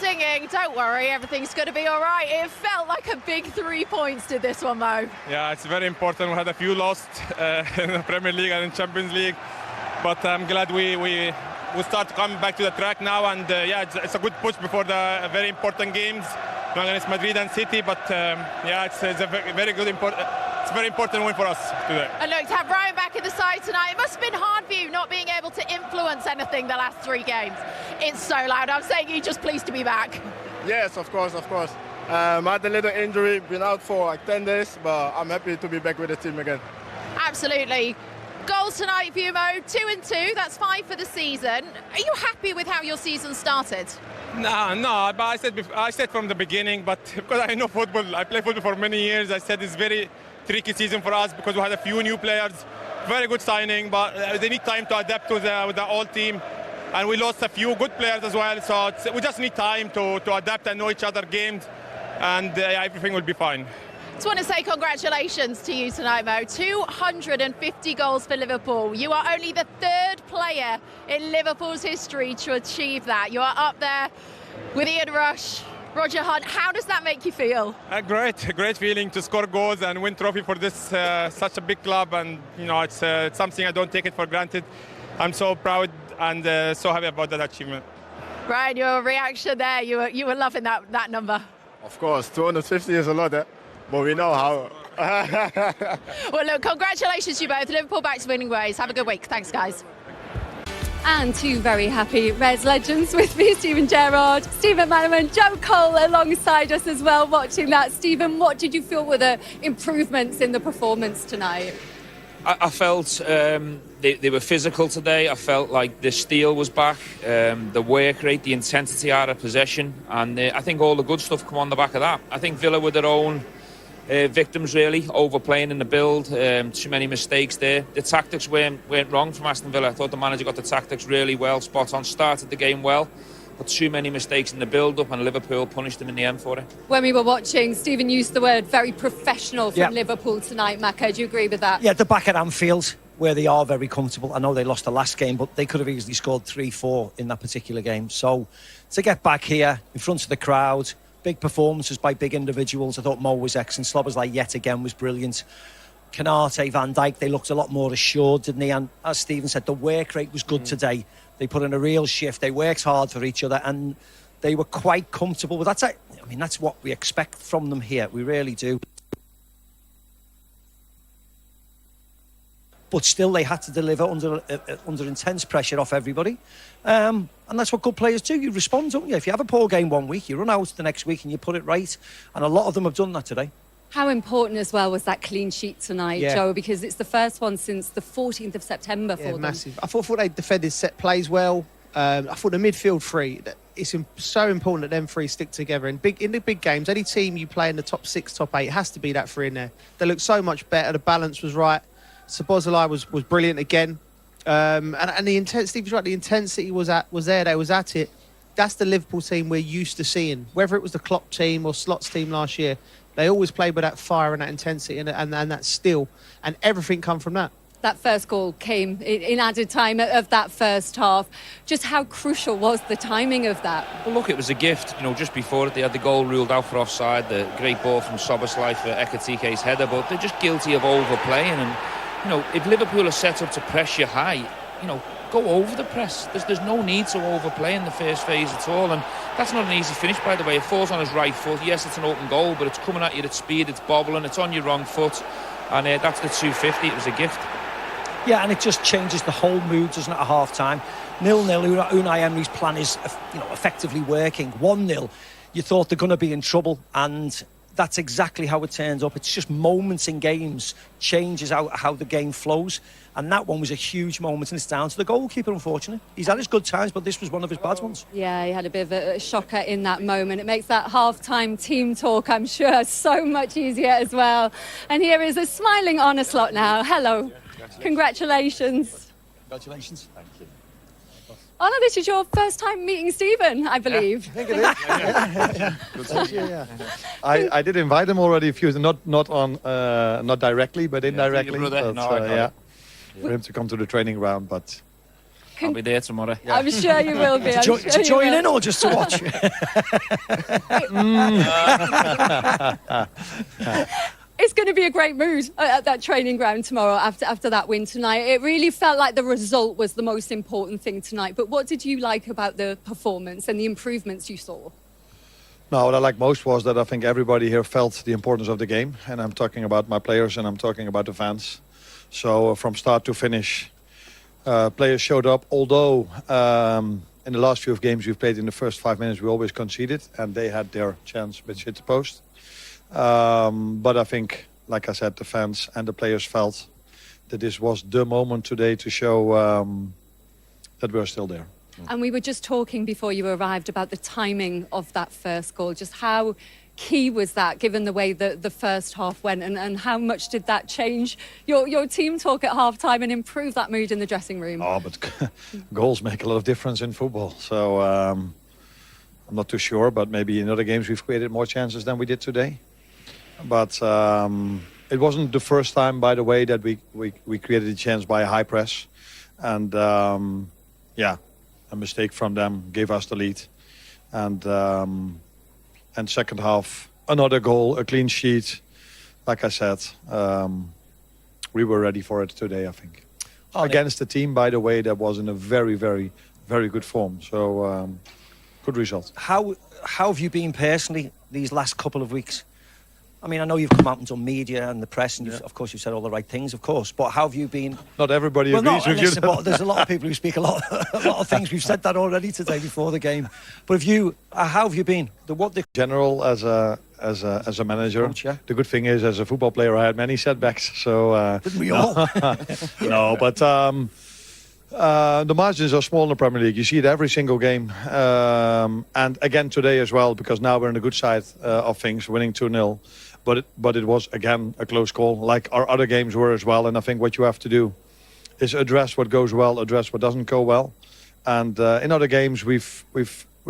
singing, don't worry, everything's going to be all right. It felt like a big 3 points, did this one, Mo? Yeah, it's very important. We had a few lost in the Premier League and in Champions League, but I'm glad we start coming back to the track now, and yeah, it's a good push before the very important games against Madrid and City, but yeah, it's a very good it's a very important win for us today. And look, to have Ryan back in the side tonight, it must have been hard for you not being able to influence anything the last 3 games. It's so loud. I'm saying you're just pleased to be back. Yes, of course. I had a little injury, been out for like 10 days, but I'm happy to be back with the team again. Absolutely. Goals tonight for you, Mo, 2 and 2, that's 5 for the season. Are you happy with how your season started? No, but I said from the beginning, but because I know football, I play football for many years, I said it's very tricky season for us because we had a few new players, very good signing, but they need time to adapt with the old team, and we lost a few good players as well, so we just need time to adapt and know each other games, and everything will be fine. Just want to say congratulations to you tonight, Mo. 250 goals for Liverpool. You are only the 3rd player in Liverpool's history to achieve that. You are up there with Ian Rush, Roger Hunt. How does that make you feel? A great feeling to score goals and win trophy for this such a big club, and you know it's something I don't take it for granted. I'm so proud and so happy about that achievement. Brian, your reaction there, you were loving that number. Of course, 250 is a lot, but we know how. Well, look, congratulations to you both. Liverpool back to winning ways. Have a good week. Thanks, guys. And 2 very happy Reds legends with me, Stephen Gerrard, Stephen McManaman, Joe Cole alongside us as well watching that. Stephen, what did you feel were the improvements in the performance tonight? I felt they were physical today. I felt like the steel was back, the work rate, the intensity out of possession, and I think all the good stuff come on the back of that. I think Villa were their own victims, really, overplaying in the build, too many mistakes there. The tactics weren't wrong from Aston Villa. I thought the manager got the tactics really well, spot on, started the game well, but too many mistakes in the build-up, and Liverpool punished them in the end for it. When we were watching, Stephen used the word very professional from Liverpool tonight. Macca, do you agree with that? Yeah, the back at Anfield, where they are very comfortable. I know they lost the last game, but they could have easily scored 3-4 in that particular game. So to get back here in front of the crowd, big performances by big individuals. I thought Mo was excellent. Szoboszlai yet again was brilliant. Canate, Van Dijk, they looked a lot more assured, didn't they? And as Stephen said, the work rate was good today. They put in a real shift. They worked hard for each other, and they were quite comfortable. But that's what we expect from them here. We really do. But still, they had to deliver under intense pressure off everybody. And that's what good players do. You respond, don't you? If you have a poor game one week, you run out the next week and you put it right. And a lot of them have done that today. How important as well was that clean sheet tonight, Joe? Because it's the first one since the 14th of September for them. Massive. I thought they defended set plays well. I thought the midfield 3, it's so important that them 3 stick together. In the big games, any team you play in the top 6, top 8, has to be that 3 in there. They look so much better. The balance was right. Szoboszlai was brilliant again. And the intensity, Steve's right, the intensity was there. They was at it. That's the Liverpool team we're used to seeing. Whether it was the Klopp team or Slot's team last year, they always played with that fire and that intensity and that steel. And everything come from that. That first goal came in added time of that first half. Just how crucial was the timing of that? Well, look, it was a gift. You know, just before it, they had the goal ruled out for offside. The great ball from Szoboszlai for Ekitike's header. But they're just guilty of overplaying. And, you know, if Liverpool are set up to press you high, you know, go over the press. There's no need to overplay in the first phase at all, and that's not an easy finish, by the way. It falls on his right foot. Yes, it's an open goal, but it's coming at you at speed, it's bobbling, it's on your wrong foot, and that's the 250. It was a gift. Yeah, and it just changes the whole mood, doesn't it, at half-time? 0-0, Unai Emery's plan is, effectively working. 1-0, you thought they're going to be in trouble, and that's exactly how it turns up. It's just moments in games changes how the game flows, and that one was a huge moment, and it's down to the goalkeeper, unfortunately. He's had his good times, but this was one of his bad ones. Yeah, he had a bit of a shocker in that moment. It makes that half-time team talk, I'm sure, so much easier as well. And here is a smiling Arne Slot now. Hello. Congratulations. Congratulations. Thank you. Arne, this is your first time meeting Stephen, I believe. I think it is. Yeah. I did invite him already a few, not directly, but indirectly. For him to come to the training ground, but I'll be there tomorrow. I'm sure you will be. To join in or just to watch? It's going to be a great mood at that training ground tomorrow after that win tonight. It really felt like the result was the most important thing tonight. But what did you like about the performance and the improvements you saw? No, what I like most was that I think everybody here felt the importance of the game. And I'm talking about my players and I'm talking about the fans. So from start to finish, players showed up. Although in the last few games we've played in the first 5 minutes, we always conceded. And they had their chance, which hit the post. But I think, like I said, the fans and the players felt that this was the moment today to show that we're still there. And we were just talking before you arrived about the timing of that first goal. Just how key was that, given the way that the first half went, and how much did that change your team talk at half-time and improve that mood in the dressing room? Oh, but goals make a lot of difference in football. So I'm not too sure, but maybe in other games we've created more chances than we did today. But it wasn't the first time, by the way, that we created a chance by a high press. And, a mistake from them gave us the lead. And second half, another goal, a clean sheet. Like I said, we were ready for it today, I think. Against a team, by the way, that was in a very, very, very good form. So, good result. How have you been personally these last couple of weeks? I mean, I know you've come out and done media and the press, and of course you've said all the right things, of course. But how have you been? Not everybody agrees with you. But there's a lot of people who speak a lot of things. We've said that already today before the game. But how have you been? General as a manager, Coach, yeah. The good thing is, as a football player, I had many setbacks. So didn't we all? No, but the margins are small in the Premier League. You see it every single game, and again today as well, because now we're on the good side of things, winning 2-0. But it was, again, a close call, like our other games were as well. And I think what you have to do is address what goes well, address what doesn't go well. And in other games, we've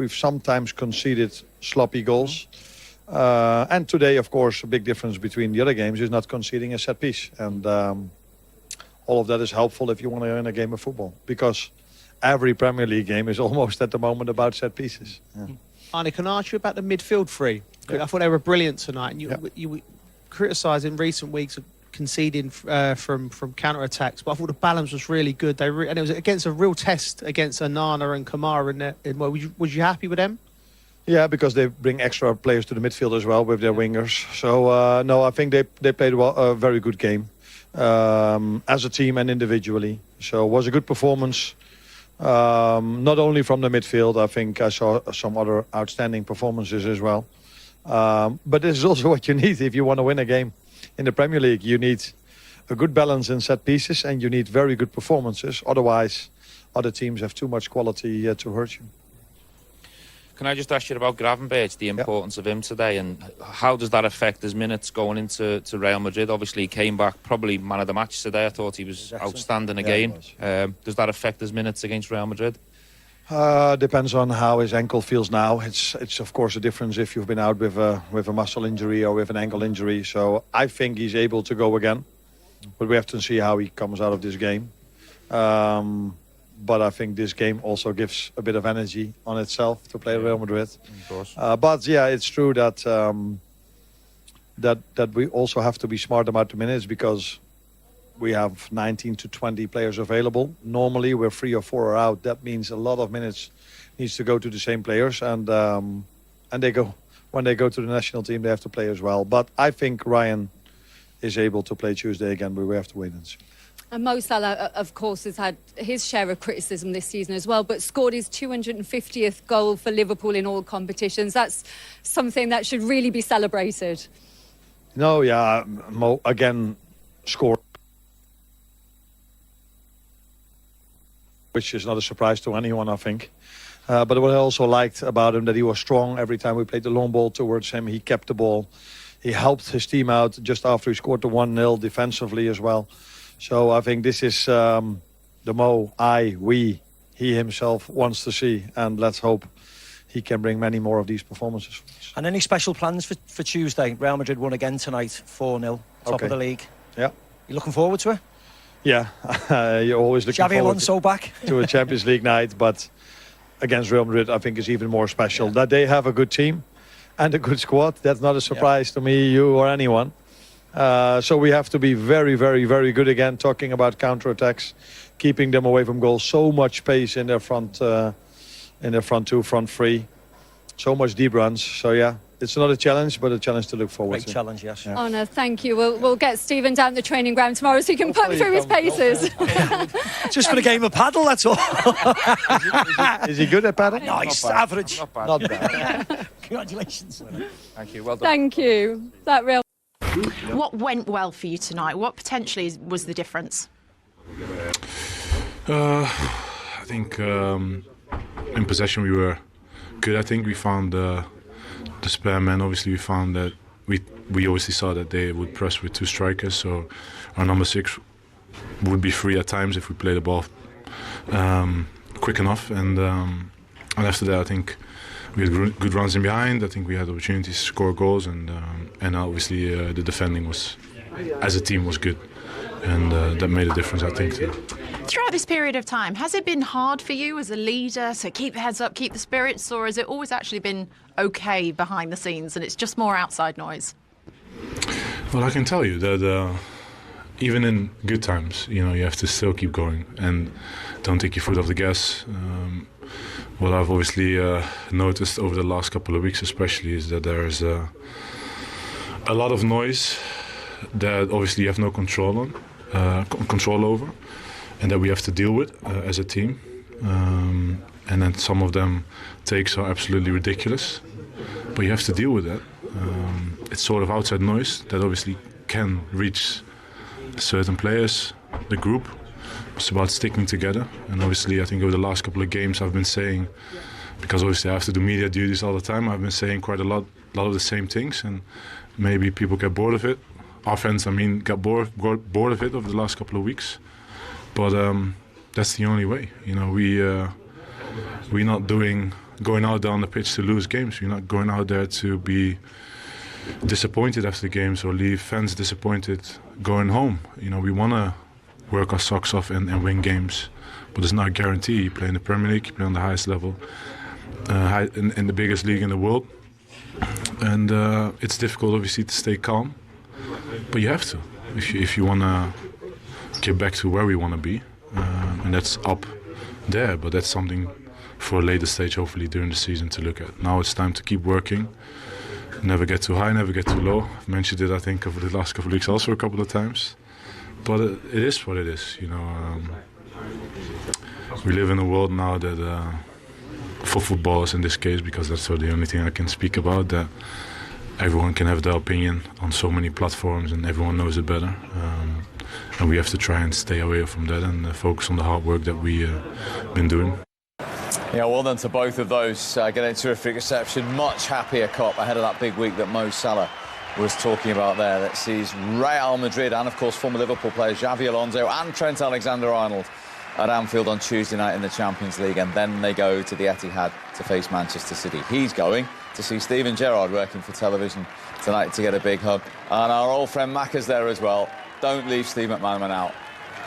sometimes conceded sloppy goals. And today, of course, a big difference between the other games is not conceding a set piece. And all of that is helpful if you want to win a game of football. Because every Premier League game is almost at the moment about set pieces. Yeah. Arne, can I ask you about the midfield three? I thought they were brilliant tonight. And you criticised in recent weeks conceding from counter-attacks, but I thought the balance was really good. And it was against a real test against Onana and Kamara. Was you happy with them? Yeah, because they bring extra players to the midfield as well with their wingers. So, no, I think they played a very good game as a team and individually. So it was a good performance. Not only from the midfield, I think I saw some other outstanding performances as well. But this is also what you need if you want to win a game in the Premier League. You need a good balance in set pieces and you need very good performances. Otherwise, other teams have too much quality to hurt you. Can I just ask you about Gravenberch, the importance of him today, and how does that affect his minutes going into Real Madrid? Obviously, he came back probably man of the match today. I thought he was outstanding again. Does that affect his minutes against Real Madrid? Depends on how his ankle feels now. It's of course a difference if you've been out with a muscle injury or with an ankle injury. So I think he's able to go again, but we have to see how he comes out of this game. But I think this game also gives a bit of energy on itself to play Real Madrid. Of course. But yeah, it's true that that we also have to be smart about the minutes because we have 19 to 20 players available. Normally, we're 3 or 4 are out. That means a lot of minutes needs to go to the same players, and they go when they go to the national team, they have to play as well. But I think Ryan is able to play Tuesday again, but we have to wait and see. And Mo Salah, of course, has had his share of criticism this season as well, but scored his 250th goal for Liverpool in all competitions. That's something that should really be celebrated. No, yeah, Mo again scored, which is not a surprise to anyone, I think. But what I also liked about him, that he was strong every time we played the long ball towards him. He kept the ball. He helped his team out just after he scored the 1-0 defensively as well. So I think this is the Mo, he himself wants to see. And let's hope he can bring many more of these performances. And any special plans for Tuesday? Real Madrid won again tonight, 4-0, top of the league. Yeah. You looking forward to it? Yeah, you're always looking Xavi forward Alonso back to a Champions League night, but against Real Madrid, I think is even more special. That they have a good team and a good squad. That's not a surprise to me, you, or anyone. So we have to be very, very, very good again. Talking about counter-attacks, keeping them away from goals. So much space in their front two, front three. So much deep runs. So yeah. It's not a challenge, but a challenge to look forward to. Great challenge, yes. Yeah. Arne, thank you. We'll get Stephen down the training ground tomorrow so he can put through his paces. Just for a game of paddle, that's all. Is he good at paddle? Nice, average. Not bad. Congratulations. Thank you. Well done. Thank you. That real. What went well for you tonight? What potentially was the difference? I think in possession we were good. I think we found the spare man. Obviously, we found that we obviously saw that they would press with two strikers. So our number 6 would be free at times if we play the ball quick enough. And after that, I think we had good runs in behind. I think we had opportunities to score goals, and obviously the defending was, as a team, was good, and that made a difference, I think. Too. Throughout this period of time, has it been hard for you as a leader to keep the heads up, keep the spirits, or has it always actually been okay behind the scenes and it's just more outside noise? Well, I can tell you that even in good times, you have to still keep going and don't take your foot off the gas. What I've obviously noticed over the last couple of weeks especially is that there is a lot of noise that obviously you have no control over, and that we have to deal with as a team. And then some of them takes are absolutely ridiculous, but you have to deal with that. It's sort of outside noise that obviously can reach certain players, the group. It's about sticking together, and obviously I think over the last couple of games I've been saying, because obviously I have to do media duties all the time, I've been saying quite a lot of the same things, and maybe people get bored of it. Our fans, got bored of it over the last couple of weeks. But that's the only way. We're not going out there on the pitch to lose games. We're not going out there to be disappointed after games or leave fans disappointed going home. We want to work our socks off and win games, but it's not a guarantee. You play in the Premier League, you play on the highest level, in the biggest league in the world, and it's difficult obviously to stay calm, but you have to if you want to get back to where we want to be, and that's up there, but that's something for a later stage hopefully during the season to look at. Now it's time to keep working, never get too high, never get too low. I've mentioned it I think over the last couple of weeks also a couple of times, but it is what it is. We live in a world now that for footballers in this case, because that's the only thing I can speak about, that everyone can have their opinion on so many platforms and everyone knows it better. And we have to try and stay away from that and focus on the hard work that we've been doing. Yeah, well done to both of those. Getting a terrific reception. Much happier Kop ahead of that big week that Mo Salah was talking about there, that sees Real Madrid and, of course, former Liverpool players Xavi Alonso and Trent Alexander-Arnold at Anfield on Tuesday night in the Champions League, and then they go to the Etihad to face Manchester City. He's going to see Steven Gerrard working for television tonight to get a big hug. And our old friend Macca's there as well. Don't leave Steve McManaman out.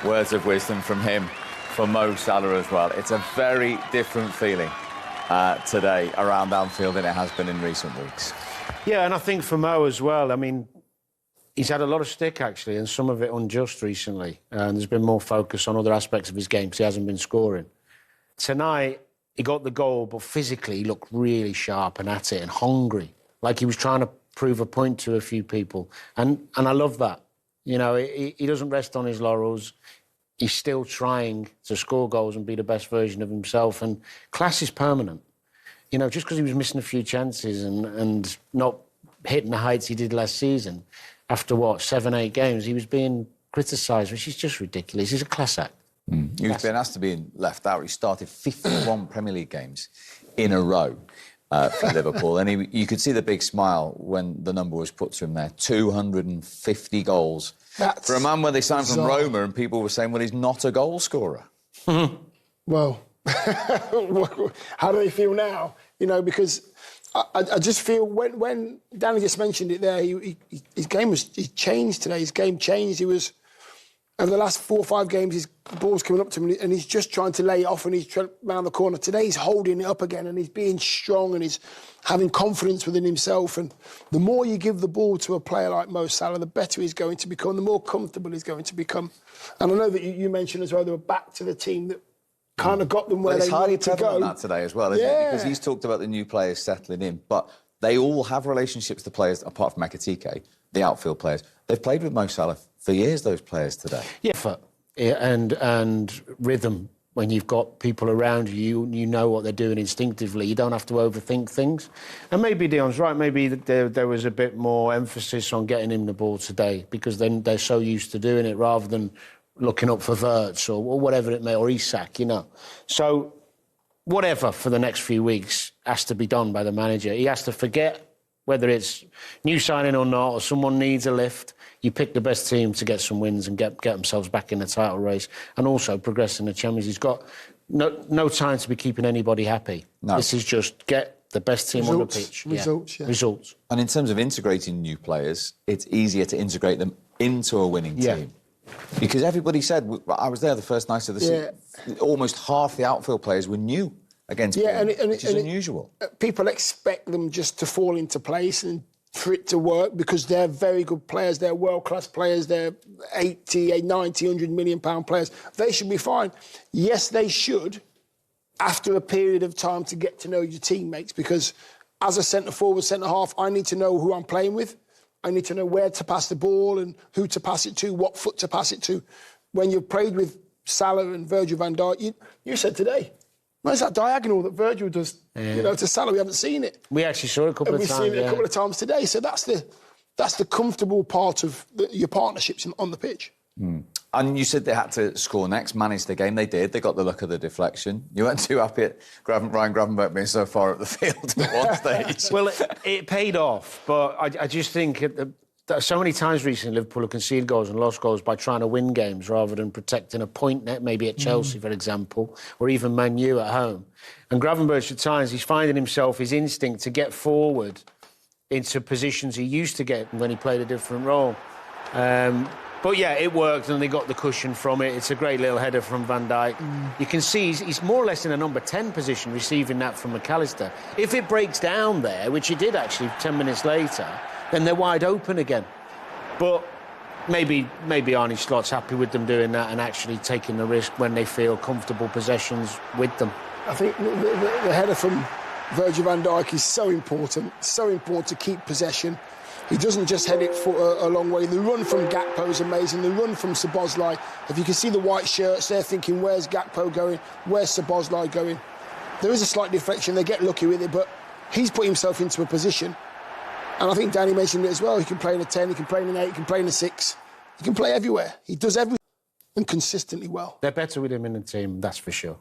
Words of wisdom from him for Mo Salah as well. It's a very different feeling today around Anfield than it has been in recent weeks. Yeah, and I think for Mo as well, he's had a lot of stick, actually, and some of it unjust recently. And there's been more focus on other aspects of his game because he hasn't been scoring. Tonight, he got the goal, but physically he looked really sharp and at it and hungry, like he was trying to prove a point to a few people. And I love that. He doesn't rest on his laurels. He's still trying to score goals and be the best version of himself. And class is permanent. Just because he was missing a few chances and not hitting the heights he did last season, after, 7, 8 games, he was being criticised, which is just ridiculous. He's a class act. He was being asked to be left out. He started 51 Premier League games in a row for Liverpool. And you could see the big smile when the number was put to him there. 250 goals. For a man where they signed from Roma and people were saying, well, he's not a goal scorer. Well, how do they feel now? Because I just feel when Danny just mentioned it there, his game he changed today. His game changed. He was over the last 4 or 5 games, his ball's coming up to him and he's just trying to lay it off and he's round the corner. Today he's holding it up again and he's being strong and he's having confidence within himself. And the more you give the ball to a player like Mo Salah, the better he's going to become, the more comfortable he's going to become. And I know that you mentioned as well, they were back to the team that kind of got them where they wanted to go. On that today as well, isn't it? Because he's talked about the new players settling in, but they all have relationships, the players, apart from Ekitike, the outfield players. They've played with Mo Salah for years, those players today. And rhythm. When you've got people around you, you know what they're doing instinctively. You don't have to overthink things. And maybe Dion's right. Maybe there was a bit more emphasis on getting him the ball today because then they're so used to doing it rather than looking up for Wirtz or whatever it may, or Isak, you know. So whatever for the next few weeks has to be done by the manager. He has to forget whether it's new signing or not, or someone needs a lift. You pick the best team to get some wins and get themselves back in the title race and also progress in the Champions. He's got no time to be keeping anybody happy. No. This is just get the best team on the pitch. Results. And in terms of integrating new players, it's easier to integrate them into a winning team. Because everybody said, I was there the first night of the season, almost half the outfield players were new against Bournemouth, which is unusual. People expect them just to fall into place and for it to work because they're very good players, they're world-class players, they're 80, 90, 100 million pound players. They should be fine. Yes, they should, after a period of time to get to know your teammates, because as a centre-forward, centre-half, I need to know who I'm playing with. I need to know where to pass the ball and who to pass it to, what foot to pass it to. When you've played with Salah and Virgil van Dijk, you said today, where's that diagonal that Virgil does, to Salah? We haven't seen it. We actually saw it a couple of times. We've seen it a couple of times today. So that's the comfortable part of your partnerships on the pitch. And you said they had to score next, manage the game. They did. They got the luck of the deflection. You weren't too happy at Ryan Gravenberch being so far up the field at one stage. Well, it paid off, but I just think that so many times recently Liverpool have conceded goals and lost goals by trying to win games rather than protecting a point net, maybe at Chelsea, for example, or even Man U at home. And Gravenberch, at times, he's finding himself, his instinct to get forward into positions he used to get when he played a different role. But yeah, it worked and they got the cushion from it. It's a great little header from Van Dijk. You can see he's more or less in a number 10 position receiving that from McAllister. If it breaks down there, which it did actually 10 minutes later, then they're wide open again. But maybe Arne Slot's happy with them doing that and actually taking the risk when they feel comfortable possessions with them. I think the header from Virgil van Dijk is so important to keep possession. He doesn't just head it for a long way. The run from Gakpo is amazing. The run from Szoboszlai. If you can see the white shirts, they're thinking, where's Gakpo going? Where's Szoboszlai going? There is a slight deflection. They get lucky with it, but he's put himself into a position. And I think Danny mentioned it as well. He can play in a 10, he can play in an 8, he can play in a 6. He can play everywhere. He does everything and consistently well. They're better with him in the team, that's for sure.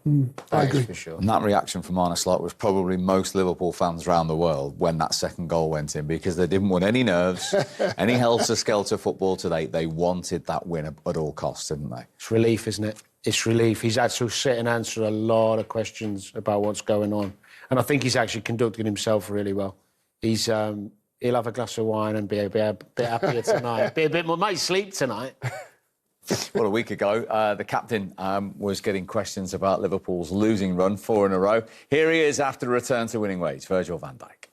I agree. For sure. And that reaction from Arne Slot was probably most Liverpool fans around the world when that second goal went in, because they didn't want any nerves, any helter-skelter football today. They wanted that win at all costs, didn't they? It's relief, isn't it? It's relief. He's had to sit and answer a lot of questions about what's going on. And I think he's actually conducted himself really well. He'll have a glass of wine and be a bit happier tonight. Be a bit more, might sleep tonight. Well, a week ago, the captain was getting questions about Liverpool's losing run, 4 in a row. Here he is after a return to winning ways, Virgil van Dijk.